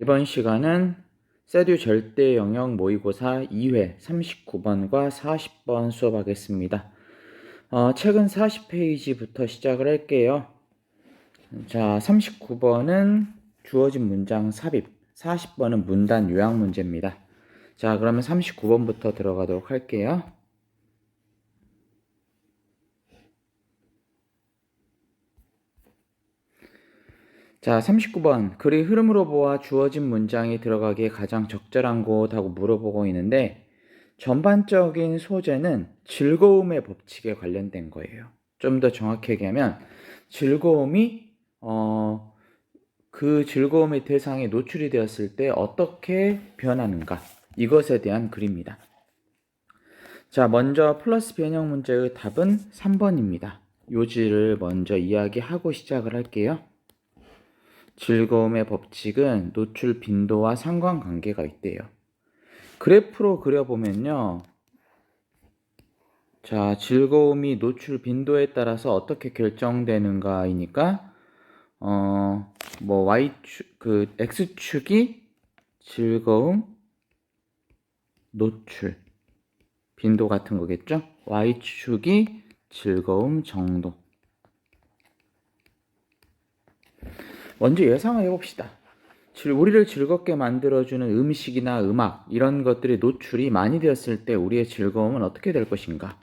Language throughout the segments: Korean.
이번 시간은 세듀 절대 영역 모의고사 2회 39번과 40번 수업하겠습니다. 책은 40페이지부터 시작을 할게요. 자, 39번은 주어진 문장 삽입, 40번은 문단 요약 문제입니다. 자, 그러면 39번부터 들어가도록 할게요. 자, 39번. 글의 흐름으로 보아 주어진 문장이 들어가기에 가장 적절한 곳 하고 물어보고 있는데, 전반적인 소재는 즐거움의 법칙에 관련된 거예요. 좀 더 정확히 얘기하면, 즐거움이, 그 즐거움의 대상에 노출이 되었을 때 어떻게 변하는가. 이것에 대한 글입니다. 자, 먼저 플러스 변형 문제의 답은 3번입니다. 요지를 먼저 이야기하고 시작을 할게요. 즐거움의 법칙은 노출 빈도와 상관관계가 있대요. 그래프로 그려보면요. 자, 즐거움이 노출 빈도에 따라서 어떻게 결정되는가이니까, X축이 즐거움, 노출, 빈도 같은 거겠죠? Y축이 즐거움 정도. 먼저 예상을 해봅시다. 우리를 즐겁게 만들어주는 음식이나 음악 이런 것들이 노출이 많이 되었을 때 우리의 즐거움은 어떻게 될 것인가?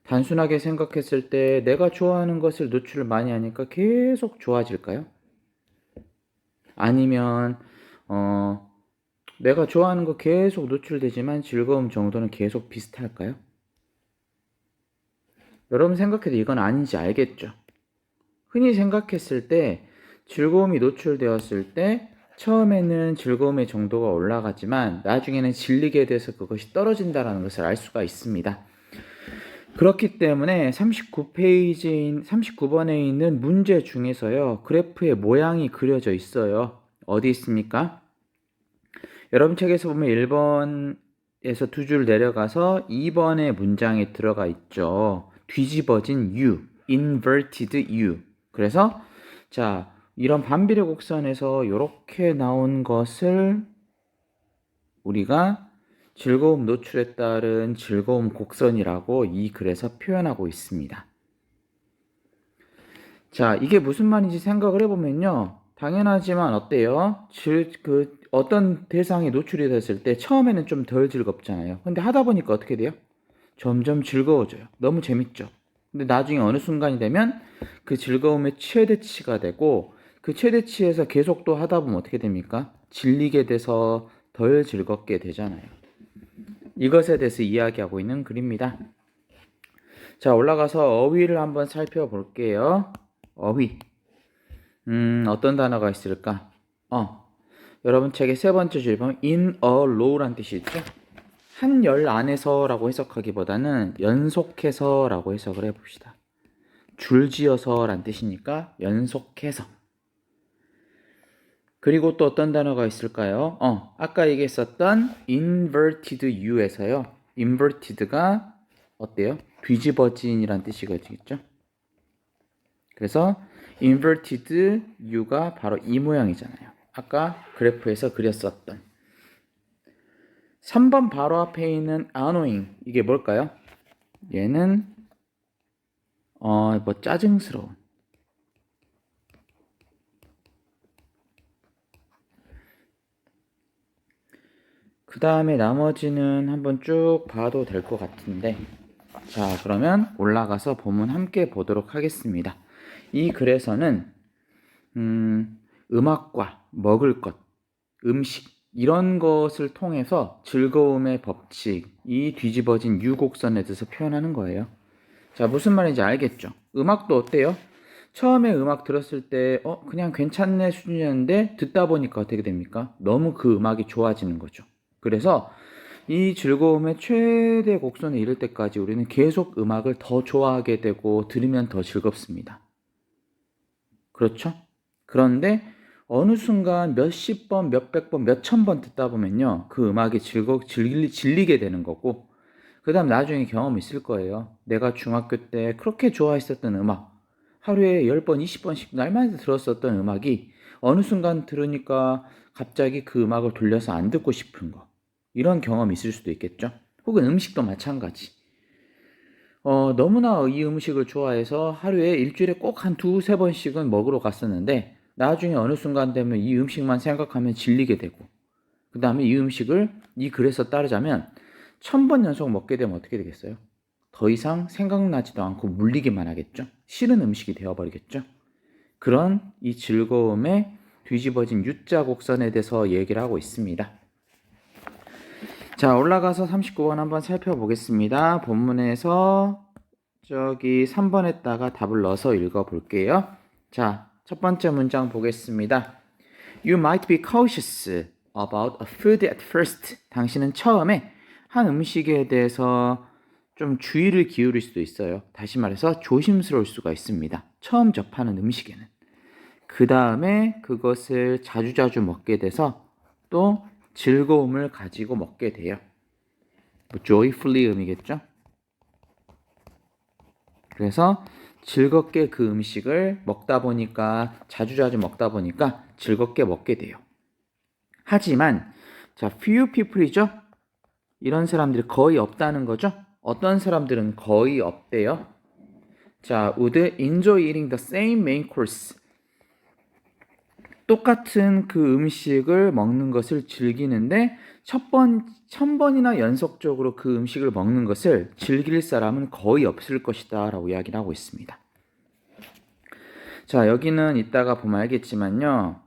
단순하게 생각했을 때 내가 좋아하는 것을 노출을 많이 하니까 계속 좋아질까요? 아니면 내가 좋아하는 거 계속 노출되지만 즐거움 정도는 계속 비슷할까요? 여러분 생각해도 이건 아닌지 알겠죠? 흔히 생각했을 때 즐거움이 노출되었을 때 처음에는 즐거움의 정도가 올라가지만 나중에는 질리게 돼서 그것이 떨어진다는 것을 알 수가 있습니다. 그렇기 때문에 39번에 있는 문제 중에서요, 그래프의 모양이 그려져 있어요. 어디 있습니까? 여러분 책에서 보면 1번에서 두 줄 내려가서 2번의 문장에 들어가 있죠. 뒤집어진 U, inverted U. 그래서 자, 이런 반비례 곡선에서 이렇게 나온 것을 우리가 즐거움 노출에 따른 즐거움 곡선이라고 이 글에서 표현하고 있습니다. 자, 이게 무슨 말인지 생각을 해보면요. 당연하지만 어때요? 어떤 대상이 노출이 됐을 때 처음에는 좀 덜 즐겁잖아요. 근데 하다 보니까 어떻게 돼요? 점점 즐거워져요. 너무 재밌죠? 근데 나중에 어느 순간이 되면 그 즐거움의 최대치가 되고 그 최대치에서 계속 또 하다 보면 어떻게 됩니까? 질리게 돼서 덜 즐겁게 되잖아요. 이것에 대해서 이야기하고 있는 글입니다. 자, 올라가서 어휘를 한번 살펴볼게요. 어휘. 어떤 단어가 있을까? 여러분 책의 세 번째 줄 보면 in a row란 뜻이 있죠? 한 열 안에서라고 해석하기보다는 연속해서라고 해석을 해봅시다. 줄지어서란 뜻이니까 연속해서. 그리고 또 어떤 단어가 있을까요? 아까 얘기했었던 inverted U에서요. inverted가 어때요? 뒤집어진이란 뜻이겠죠? 그래서 inverted U가 바로 이 모양이잖아요. 아까 그래프에서 그렸었던 3번 바로 앞에 있는 annoying 이게 뭘까요? 얘는 짜증스러운 그 다음에 나머지는 한번 쭉 봐도 될 것 같은데 자 그러면 올라가서 본문 함께 보도록 하겠습니다. 이 글에서는 음악과 먹을 것, 음식 이런 것을 통해서 즐거움의 법칙, 이 뒤집어진 유곡선에 대해서 표현하는 거예요. 자 무슨 말인지 알겠죠? 음악도 어때요? 처음에 음악 들었을 때 그냥 괜찮네 수준이었는데 듣다 보니까 어떻게 됩니까? 너무 그 음악이 좋아지는 거죠. 그래서 이 즐거움의 최대 곡선에 이를 때까지 우리는 계속 음악을 더 좋아하게 되고 들으면 더 즐겁습니다. 그렇죠? 그런데 어느 순간 몇십 번, 몇백 번, 몇천 번 듣다 보면요. 그 음악이 질리게 되는 거고 그 다음 나중에 경험 있을 거예요. 내가 중학교 때 그렇게 좋아했었던 음악 하루에 10번, 20번씩 날마다 들었었던 음악이 어느 순간 들으니까 갑자기 그 음악을 돌려서 안 듣고 싶은 거. 이런 경험이 있을 수도 있겠죠. 혹은 음식도 마찬가지. 너무나 이 음식을 좋아해서 하루에 일주일에 꼭 한 두세 번씩은 먹으러 갔었는데 나중에 어느 순간 되면 이 음식만 생각하면 질리게 되고 그 다음에 이 음식을 이 글에서 따르자면 1000번 연속 먹게 되면 어떻게 되겠어요? 더 이상 생각나지도 않고 물리기만 하겠죠. 싫은 음식이 되어버리겠죠. 그런 이 즐거움에 뒤집어진 U자 곡선에 대해서 얘기를 하고 있습니다. 자, 올라가서 39번 한번 살펴보겠습니다. 본문에서 저기 3번에다가 답을 넣어서 읽어볼게요. 자, 첫 번째 문장 보겠습니다. You might be cautious about a food at first. 당신은 처음에 한 음식에 대해서 좀 주의를 기울일 수도 있어요. 다시 말해서 조심스러울 수가 있습니다. 처음 접하는 음식에는. 그 다음에 그것을 자주자주 먹게 돼서 또 즐거움을 가지고 먹게 돼요. joyfully 의미겠죠? 그래서 즐겁게 그 음식을 먹다 보니까 자주자주 먹다 보니까 즐겁게 먹게 돼요. 하지만 자, few people이죠? 이런 사람들이 거의 없다는 거죠? 어떤 사람들은 거의 없대요. 자, would enjoy eating the same main course. 똑같은 그 음식을 먹는 것을 즐기는데 1000번이나 연속적으로 그 음식을 먹는 것을 즐길 사람은 거의 없을 것이다 라고 이야기를 하고 있습니다. 자, 여기는 이따가 보면 알겠지만요.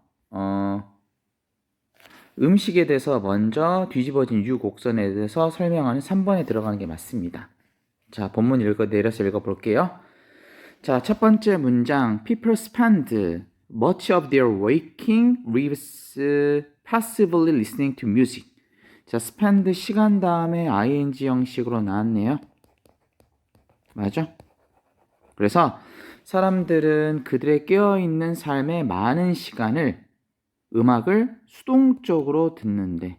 음식에 대해서 먼저 뒤집어진 U 곡선에 대해서 설명하는 3번에 들어가는 게 맞습니다. 자, 본문 내려서 읽어볼게요. 자, 첫 번째 문장 People spend much of their waking lives passively listening to music. 자, spend 시간 다음에 ing 형식으로 나왔네요. 맞아? 그래서 사람들은 그들의 깨어있는 삶의 많은 시간을 음악을 수동적으로 듣는데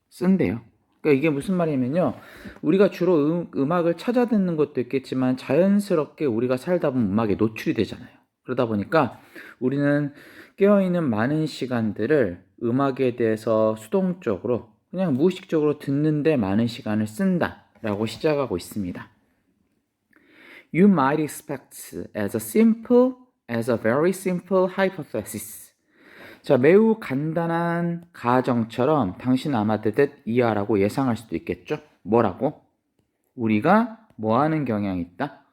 쓴대요. 그러니까 이게 무슨 말이냐면요. 우리가 주로 음악을 찾아 듣는 것도 있겠지만 자연스럽게 우리가 살다 보면 음악에 노출이 되잖아요. 그러다 보니까 우리는 깨어있는 많은 시간들을 음악에 대해서 수동적으로 그냥 무의식적으로 듣는데 많은 시간을 쓴다라고 시작하고 있습니다. You might expect as a very simple hypothesis. 자, 매우 간단한 가정처럼 당신 아마 듣듯 이해하라고 예상할 수도 있겠죠? 뭐라고? 우리가 뭐 하는 경향이 있다?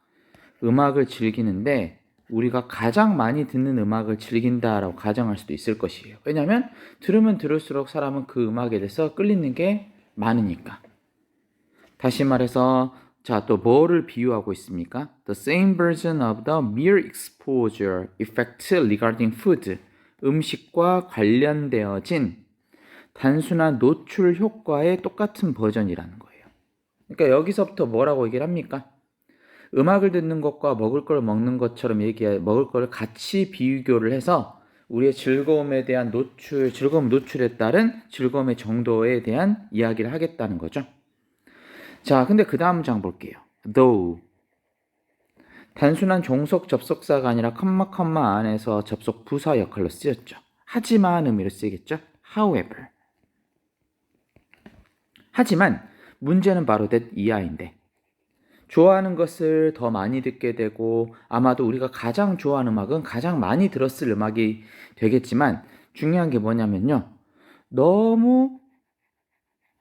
음악을 즐기는데 우리가 가장 많이 듣는 음악을 즐긴다라고 가정할 수도 있을 것이에요. 왜냐하면 들으면 들을수록 사람은 그 음악에 대해서 끌리는 게 많으니까. 다시 말해서 자, 또 뭐를 비유하고 있습니까? The same version of the mere exposure effect regarding food. 음식과 관련되어진 단순한 노출 효과의 똑같은 버전이라는 거예요. 그러니까 여기서부터 뭐라고 얘기를 합니까? 음악을 듣는 것과 먹을 걸 먹는 것처럼 먹을 걸 같이 비교를 해서 우리의 즐거움에 대한 즐거움 노출에 따른 즐거움의 정도에 대한 이야기를 하겠다는 거죠. 자, 근데 그 다음 장 볼게요. though. 단순한 종속 접속사가 아니라 컴마 안에서 접속 부사 역할로 쓰였죠. 하지만 의미로 쓰이겠죠. however. 하지만 문제는 바로 that 이하인데 좋아하는 것을 더 많이 듣게 되고 아마도 우리가 가장 좋아하는 음악은 가장 많이 들었을 음악이 되겠지만 중요한 게 뭐냐면요. 너무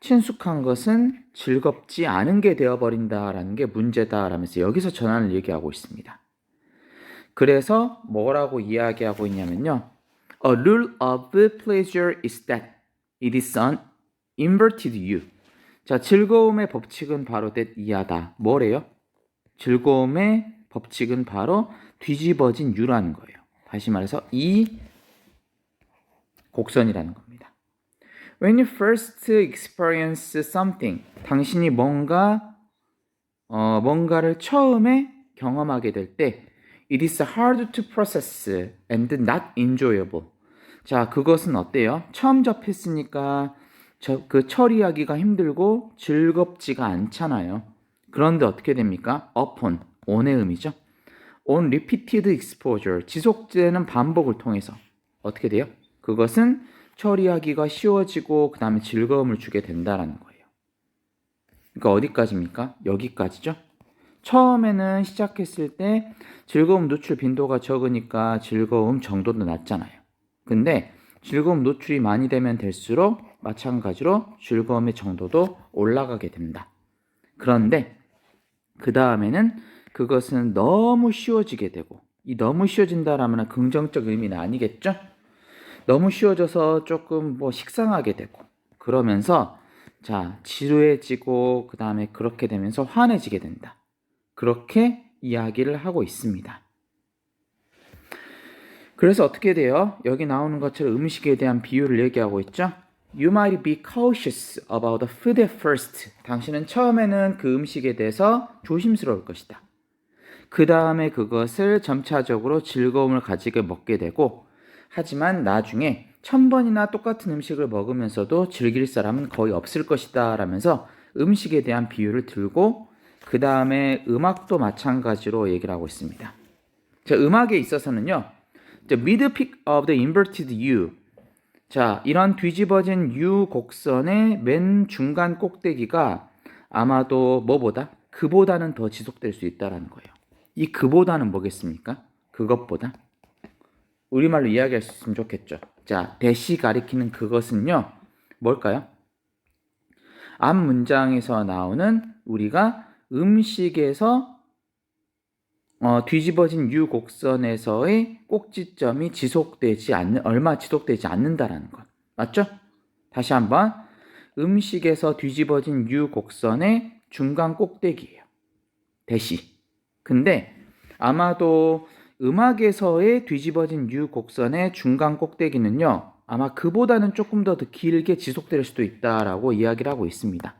친숙한 것은 즐겁지 않은 게 되어버린다라는 게 문제다라면서 여기서 전환을 얘기하고 있습니다. 그래서 뭐라고 이야기하고 있냐면요. A rule of pleasure is that it is an inverted U. 자, 즐거움의 법칙은 바로 that 이하다. 뭐래요? 즐거움의 법칙은 바로 뒤집어진 U라는 거예요. 다시 말해서 이 곡선이라는 겁니다. When you first experience something, 당신이 뭔가를 처음에 경험하게 될 때, it is hard to process and not enjoyable. 자, 그것은 어때요? 처음 접했으니까 그 처리하기가 힘들고 즐겁지가 않잖아요. 그런데 어떻게 됩니까? upon, on의 의미죠. on repeated exposure, 지속되는 반복을 통해서 어떻게 돼요? 그것은 처리하기가 쉬워지고 그 다음에 즐거움을 주게 된다라는 거예요. 그러니까 어디까지입니까? 여기까지죠. 처음에는 시작했을 때 즐거움 노출 빈도가 적으니까 즐거움 정도도 낮잖아요. 근데 즐거움 노출이 많이 되면 될수록 마찬가지로 즐거움의 정도도 올라가게 됩니다. 그런데 그 다음에는 그것은 너무 쉬워지게 되고, 이 너무 쉬워진다라면 긍정적 의미는 아니겠죠? 너무 쉬워져서 조금 식상하게 되고, 그러면서 자, 지루해지고 그 다음에 그렇게 되면서 환해지게 된다. 그렇게 이야기를 하고 있습니다. 그래서 어떻게 돼요? 여기 나오는 것처럼 음식에 대한 비유를 얘기하고 있죠. You might be cautious about the food at first. 당신은 처음에는 그 음식에 대해서 조심스러울 것이다. 그 다음에 그것을 점차적으로 즐거움을 가지게 먹게 되고, 하지만 나중에 1000번이나 똑같은 음식을 먹으면서도 즐길 사람은 거의 없을 것이다 라면서 음식에 대한 비유를 들고, 그 다음에 음악도 마찬가지로 얘기를 하고 있습니다. 자, 음악에 있어서는요, The mid-peak of the inverted U. 자, 이런 뒤집어진 U 곡선의 맨 중간 꼭대기가 아마도 뭐보다? 그보다는 더 지속될 수 있다는 거예요. 이 그보다는 뭐겠습니까? 그것보다. 우리말로 이야기할 수 있으면 좋겠죠. 자, 대시 가리키는 그것은요, 뭘까요? 앞 문장에서 나오는 우리가 음식에서 뒤집어진 U 곡선에서의 꼭지점이 얼마 지속되지 않는다라는 것. 맞죠? 다시 한번. 음식에서 뒤집어진 U 곡선의 중간 꼭대기예요. 대시. 근데 아마도 음악에서의 뒤집어진 U 곡선의 중간 꼭대기는요, 아마 그보다는 조금 더 길게 지속될 수도 있다라고 이야기를 하고 있습니다.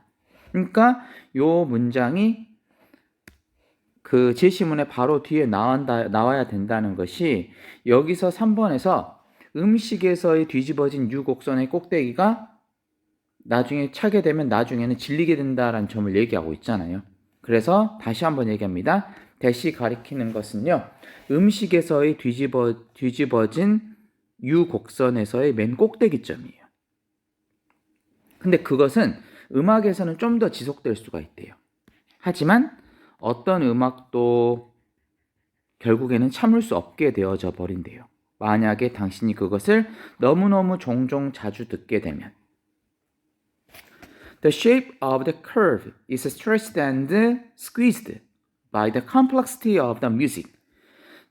그러니까 요 문장이 그 제시문에 바로 뒤에 나와야 된다는 것이, 여기서 3번에서 음식에서의 뒤집어진 U 곡선의 꼭대기가 나중에 차게 되면 나중에는 질리게 된다라는 점을 얘기하고 있잖아요. 그래서 다시 한번 얘기합니다. 대시 가리키는 것은요, 음식에서의 뒤집어진 U 곡선에서의 맨 꼭대기점이에요. 근데 그것은 음악에서는 좀 더 지속될 수가 있대요. 하지만 어떤 음악도 결국에는 참을 수 없게 되어져 버린대요. 만약에 당신이 그것을 너무너무 종종 자주 듣게 되면. The shape of the curve is stretched and squeezed by the complexity of the music.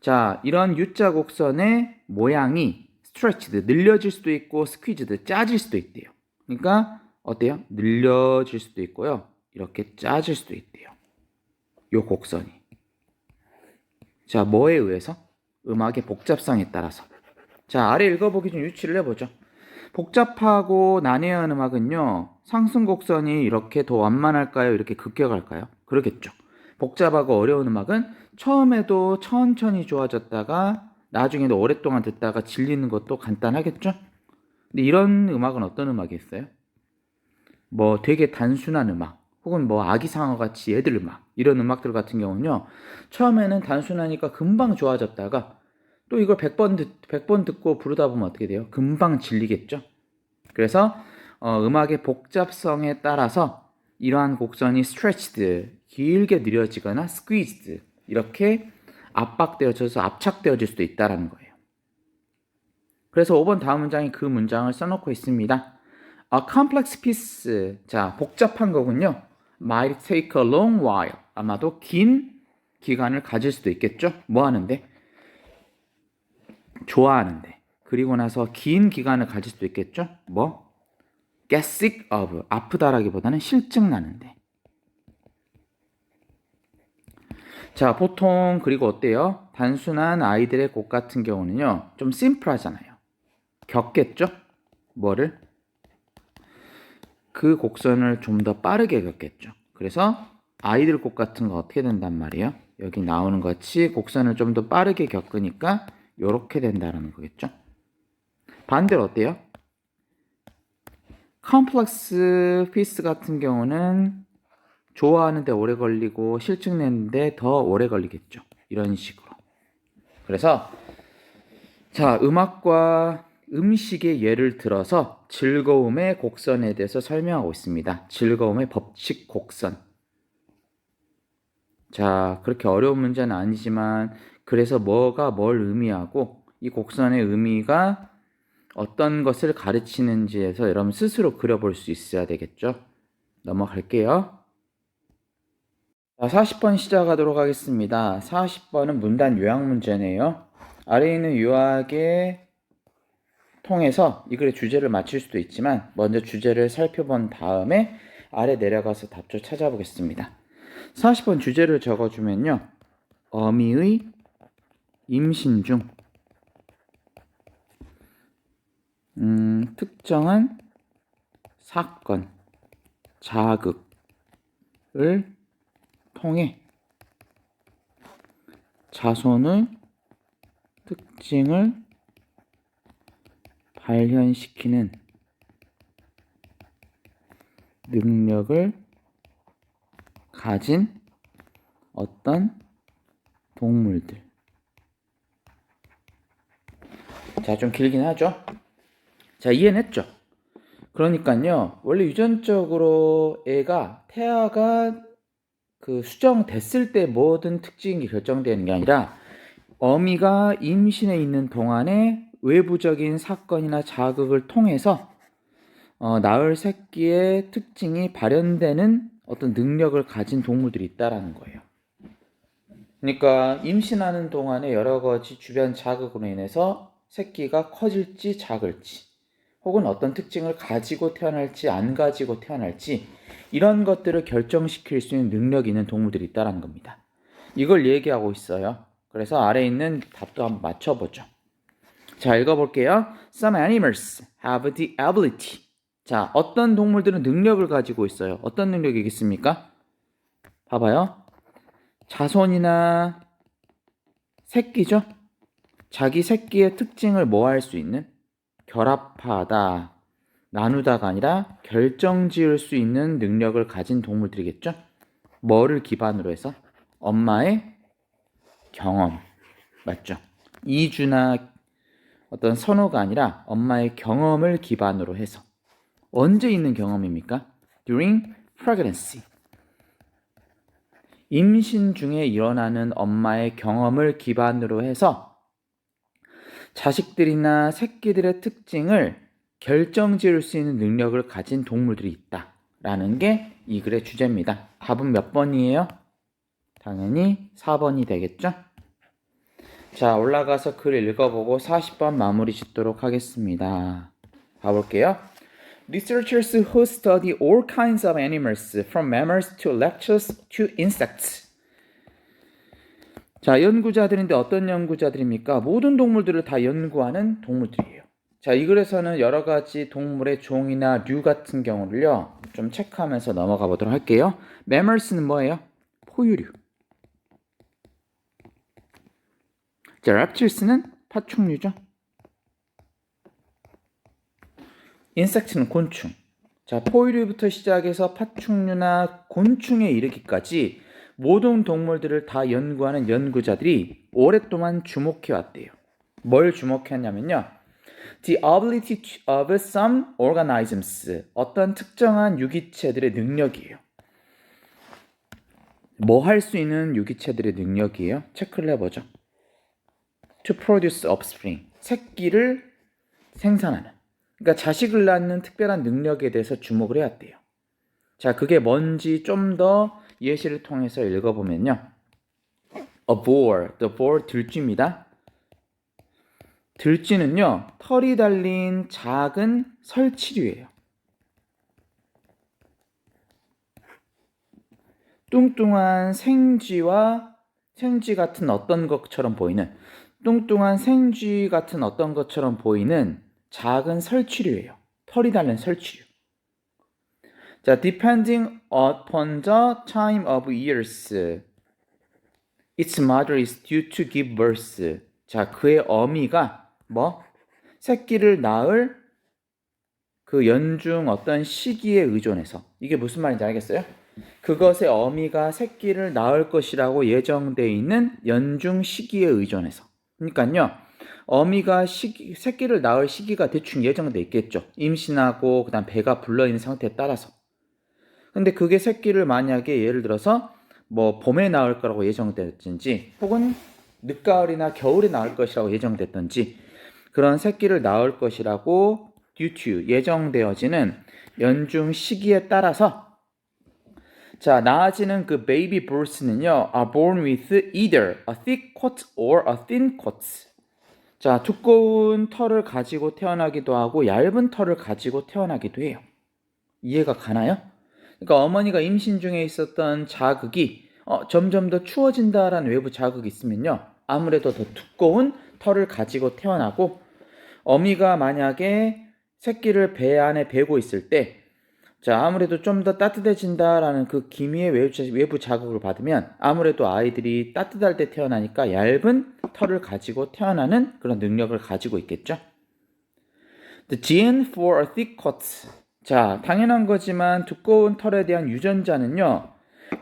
자, 이런 U자 곡선의 모양이 stretched, 늘려질 수도 있고 squeezed, 짜질 수도 있대요. 그러니까 어때요? 늘려질 수도 있고요. 이렇게 짜질 수도 있대요. 요 곡선이. 자, 뭐에 의해서? 음악의 복잡성에 따라서. 자, 아래 읽어보기 좀 유추를 해보죠. 복잡하고 난해한 음악은요, 상승 곡선이 이렇게 더 완만할까요? 이렇게 급격할까요? 그러겠죠. 복잡하고 어려운 음악은 처음에도 천천히 좋아졌다가 나중에도 오랫동안 듣다가 질리는 것도 간단하겠죠? 근데 이런 음악은 어떤 음악이었어요? 되게 단순한 음악, 혹은 아기상어 같이 애들 음악, 이런 음악들 같은 경우는요, 처음에는 단순하니까 금방 좋아졌다가 또 이걸 100번 듣고 부르다 보면 어떻게 돼요? 금방 질리겠죠? 그래서 음악의 복잡성에 따라서 이러한 곡선이 stretched, 길게 느려지거나 squeezed, 이렇게 압박되어져서 압착되어질 수도 있다는 거예요. 그래서 5번 다음 문장에 그 문장을 써놓고 있습니다. A complex piece, 자, 복잡한 거군요. Might take a long while, 아마도 긴 기간을 가질 수도 있겠죠. 뭐 하는데? 좋아하는데. 그리고 나서 긴 기간을 가질 수도 있겠죠. get sick of, 아프다라기보다는 실증나는데. 자, 보통 그리고 어때요? 단순한 아이들의 곡 같은 경우는요, 좀 심플하잖아요. 겪겠죠? 뭐를? 그 곡선을 좀 더 빠르게 겪겠죠. 그래서 아이들 곡 같은 거 어떻게 된단 말이에요? 여기 나오는 것이 곡선을 좀 더 빠르게 겪으니까 이렇게 된다는 거겠죠. 반대로 어때요? 컴플렉스 피스 같은 경우는 좋아하는데 오래 걸리고 실증내는데 더 오래 걸리겠죠. 이런 식으로. 그래서 자, 음악과 음식의 예를 들어서 즐거움의 곡선에 대해서 설명하고 있습니다. 즐거움의 법칙 곡선. 자, 그렇게 어려운 문제는 아니지만 그래서 뭐가 뭘 의미하고 이 곡선의 의미가 어떤 것을 가르치는지에서 여러분 스스로 그려볼 수 있어야 되겠죠. 넘어갈게요. 자, 40번 시작하도록 하겠습니다. 40번은 문단 요약 문제네요. 아래에 있는 요약에 통해서 이 글의 주제를 맞출 수도 있지만 먼저 주제를 살펴본 다음에 아래 내려가서 답조 찾아보겠습니다. 40번 주제를 적어주면요. 어미의 임신 중 특정한 사건, 자극을 통해 자손의 특징을 발현시키는 능력을 가진 어떤 동물들. 자, 좀 길긴 하죠. 자, 이해는 했죠? 그러니까요, 원래 유전적으로 태아가 그 수정됐을 때 모든 특징이 결정되는 게 아니라 어미가 임신해 있는 동안에 외부적인 사건이나 자극을 통해서 낳을 새끼의 특징이 발현되는 어떤 능력을 가진 동물들이 있다라는 거예요. 그러니까 임신하는 동안에 여러 가지 주변 자극으로 인해서 새끼가 커질지 작을지 혹은 어떤 특징을 가지고 태어날지 안 가지고 태어날지 이런 것들을 결정시킬 수 있는 능력이 있는 동물들이 있다는 겁니다. 이걸 얘기하고 있어요. 그래서 아래에 있는 답도 한번 맞춰보죠. 자, 읽어볼게요. Some animals have the ability. 자, 어떤 동물들은 능력을 가지고 있어요. 어떤 능력이겠습니까? 봐봐요. 자손이나 새끼죠. 자기 새끼의 특징을 뭐 할 수 있는? 결합하다, 나누다가 아니라 결정지을 수 있는 능력을 가진 동물들이겠죠. 뭐를 기반으로 해서? 엄마의 경험. 맞죠? 이주나 어떤 선호가 아니라 엄마의 경험을 기반으로 해서. 언제 있는 경험입니까? During pregnancy. 임신 중에 일어나는 엄마의 경험을 기반으로 해서 자식들이나 새끼들의 특징을 결정지을 수 있는 능력을 가진 동물들이 있다라는 게 이 글의 주제입니다. 답은 몇 번이에요? 당연히 4번이 되겠죠? 자, 올라가서 글 읽어보고 40번 마무리 짓도록 하겠습니다. 가볼게요. Researchers who study all kinds of animals, from mammals to reptiles to insects. 자, 연구자들인데 어떤 연구자들입니까? 모든 동물들을 다 연구하는 동물들이에요. 자, 이 글에서는 여러 가지 동물의 종이나 류 같은 경우를요, 좀 체크하면서 넘어가 보도록 할게요. mammals는 뭐예요? 포유류. 자, reptiles는 파충류죠. insect는 곤충. 자, 포유류부터 시작해서 파충류나 곤충에 이르기까지 모든 동물들을 다 연구하는 연구자들이 오랫동안 주목해 왔대요. 뭘 주목했냐면요. The ability of some organisms. 어떤 특정한 유기체들의 능력이에요. 뭐 할 수 있는 유기체들의 능력이에요? 체크를 해보죠. To produce offspring. 새끼를 생산하는. 그러니까 자식을 낳는 특별한 능력에 대해서 주목을 해왔대요. 자, 그게 뭔지 좀 더 예시를 통해서 읽어보면요. A boar, the boar 들쥐입니다. 들쥐는요, 털이 달린 작은 설치류예요. 뚱뚱한 생쥐 같은 어떤 것처럼 보이는 작은 설치류예요. 털이 달린 설치류. 자, depending upon the time of years, its mother is due to give birth. 자, 그의 어미가 새끼를 낳을 그 연중 어떤 시기에 의존해서, 이게 무슨 말인지 알겠어요? 그것의 어미가 새끼를 낳을 것이라고 예정되어 있는 연중 시기에 의존해서. 그러니까요, 어미가 새끼를 낳을 시기가 대충 예정돼 있겠죠. 임신하고 그다음 배가 불러있는 상태에 따라서. 근데 그게 새끼를 만약에 예를 들어서 뭐 봄에 낳을 거라고 예정됐든지 혹은 늦가을이나 겨울에 낳을 것이라고 예정됐든지 그런 새끼를 낳을 것이라고 due to 예정되어지는 연중 시기에 따라서 자, 낳아지는 그 baby births는요 are born with either a thick coat or a thin coat. 자, 두꺼운 털을 가지고 태어나기도 하고 얇은 털을 가지고 태어나기도 해요. 이해가 가나요? 그러니까 어머니가 임신 중에 있었던 자극이 점점 더 추워진다라는 외부 자극이 있으면요. 아무래도 더 두꺼운 털을 가지고 태어나고 어미가 만약에 새끼를 배 안에 베고 있을 때 자, 아무래도 좀 더 따뜻해진다라는 그 기미의 외부 자극을 받으면 아무래도 아이들이 따뜻할 때 태어나니까 얇은 털을 가지고 태어나는 그런 능력을 가지고 있겠죠. The gene for a thick coat. 자, 당연한 거지만 두꺼운 털에 대한 유전자는요.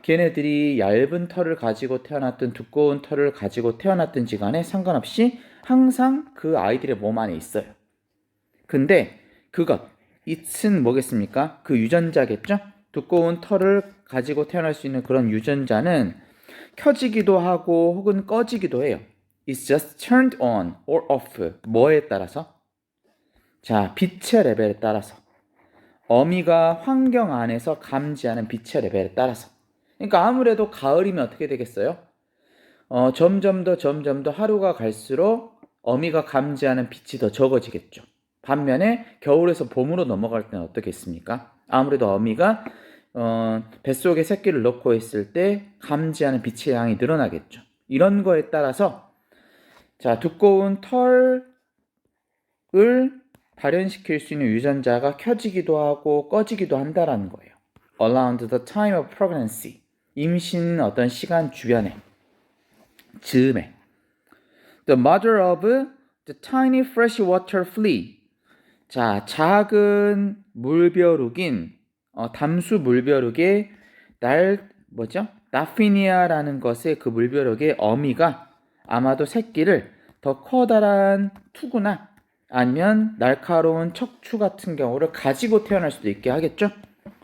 걔네들이 얇은 털을 가지고 태어났든 두꺼운 털을 가지고 태어났든지 간에 상관없이 항상 그 아이들의 몸 안에 있어요. 근데 it은 뭐겠습니까? 그 유전자겠죠? 두꺼운 털을 가지고 태어날 수 있는 그런 유전자는 켜지기도 하고 혹은 꺼지기도 해요. It's just turned on or off. 뭐에 따라서? 자, 빛의 레벨에 따라서. 어미가 환경 안에서 감지하는 빛의 레벨에 따라서. 그러니까 아무래도 가을이면 어떻게 되겠어요? 점점 더 하루가 갈수록 어미가 감지하는 빛이 더 적어지겠죠. 반면에 겨울에서 봄으로 넘어갈 때는 어떻겠습니까? 아무래도 어미가 뱃속에 새끼를 넣고 있을 때 감지하는 빛의 양이 늘어나겠죠. 이런 거에 따라서 자, 두꺼운 털을 발현시킬 수 있는 유전자가 켜지기도 하고 꺼지기도 한다라는 거예요. Around the time of pregnancy. 임신 어떤 시간 주변에, 즈음에. The mother of the tiny freshwater flea. 자, 작은 물벼룩인 담수 물벼룩의 나피니아라는 것의 그 물벼룩의 어미가 아마도 새끼를 더 커다란 투구나 아니면 날카로운 척추 같은 경우를 가지고 태어날 수도 있게 하겠죠.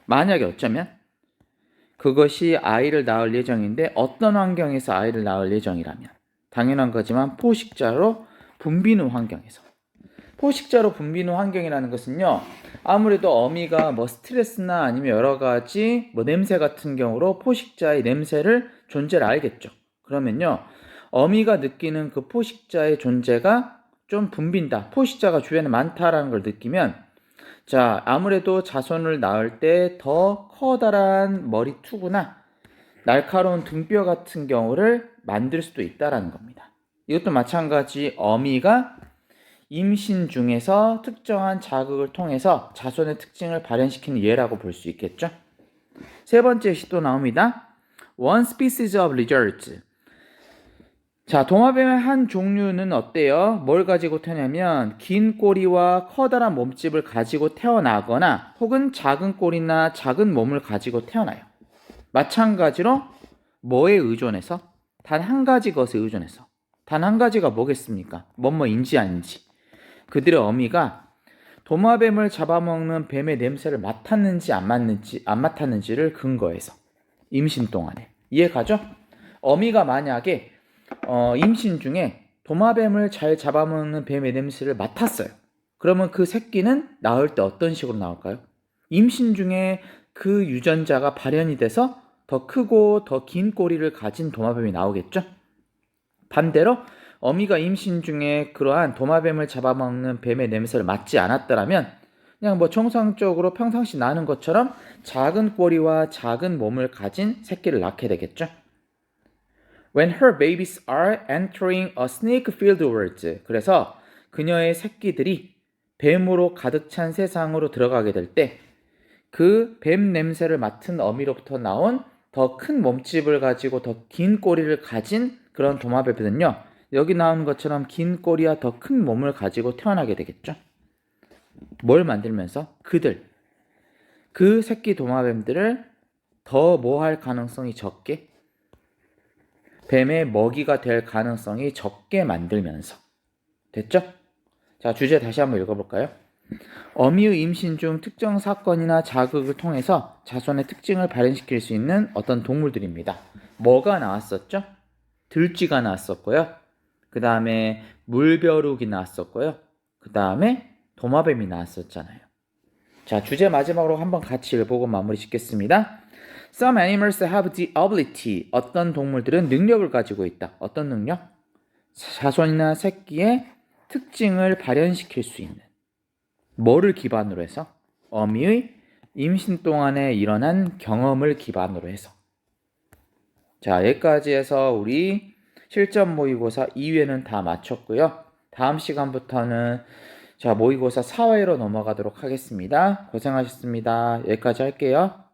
만약에 어쩌면 그것이 아이를 낳을 예정인데 어떤 환경에서 아이를 낳을 예정이라면 당연한 거지만 포식자로 분비누 환경에서. 포식자로 분비누 환경이라는 것은요. 아무래도 어미가 뭐 스트레스나 아니면 여러 가지 뭐 냄새 같은 경우로 포식자의 냄새를 존재를 알겠죠. 그러면요. 어미가 느끼는 그 포식자의 존재가 좀 붐빈다. 포식자가 주변에 많다라는 걸 느끼면 자, 아무래도 자손을 낳을 때 더 커다란 머리투구나 날카로운 등뼈 같은 경우를 만들 수도 있다라는 겁니다. 이것도 마찬가지 어미가 임신 중에서 특정한 자극을 통해서 자손의 특징을 발현시키는 예라고 볼 수 있겠죠. 세 번째 시도 나옵니다. One species of lizards. 자, 도마뱀의 한 종류는 어때요? 뭘 가지고 태어나면 긴 꼬리와 커다란 몸집을 가지고 태어나거나 혹은 작은 꼬리나 작은 몸을 가지고 태어나요. 마찬가지로 뭐에 의존해서? 단 한 가지 것에 의존해서. 단 한 가지가 뭐겠습니까? 뭐뭐인지 아닌지. 그들의 어미가 도마뱀을 잡아먹는 뱀의 냄새를 맡았는지 안 맡았는지를 근거해서 임신 동안에. 이해가죠? 어미가 만약에 임신 중에 도마뱀을 잘 잡아먹는 뱀의 냄새를 맡았어요. 그러면 그 새끼는 낳을 때 어떤 식으로 나올까요? 임신 중에 그 유전자가 발현이 돼서 더 크고 더 긴 꼬리를 가진 도마뱀이 나오겠죠? 반대로 어미가 임신 중에 그러한 도마뱀을 잡아먹는 뱀의 냄새를 맡지 않았더라면 그냥 뭐 정상적으로 평상시 나는 것처럼 작은 꼬리와 작은 몸을 가진 새끼를 낳게 되겠죠. When her babies are entering a snake-filled world. 그래서 그녀의 새끼들이 뱀으로 가득 찬 세상으로 들어가게 될 때 그 뱀 냄새를 맡은 어미로부터 나온 더 큰 몸집을 가지고 더 긴 꼬리를 가진 그런 도마뱀들은요. 여기 나오는 것처럼 긴 꼬리와 더 큰 몸을 가지고 태어나게 되겠죠. 뭘 만들면서? 그 새끼 도마뱀들을 더 뭐 할 가능성이 적게? 뱀의 먹이가 될 가능성이 적게 만들면서 됐죠? 자, 주제 다시 한번 읽어볼까요? 어미의 임신 중 특정 사건이나 자극을 통해서 자손의 특징을 발현시킬 수 있는 어떤 동물들입니다. 뭐가 나왔었죠? 들쥐가 나왔었고요. 그 다음에 물벼룩이 나왔었고요. 그 다음에 도마뱀이 나왔었잖아요. 자, 주제 마지막으로 한번 같이 읽어보고 마무리 짓겠습니다. Some animals have the ability. 어떤 동물들은 능력을 가지고 있다. 어떤 능력? 자손이나 새끼의 특징을 발현시킬 수 있는. 뭐를 기반으로 해서? 어미의 임신 동안에 일어난 경험을 기반으로 해서. 자, 여기까지 해서 우리 실전 모의고사 2회는 다 마쳤고요. 다음 시간부터는 자, 모의고사 4회로 넘어가도록 하겠습니다. 고생하셨습니다. 여기까지 할게요.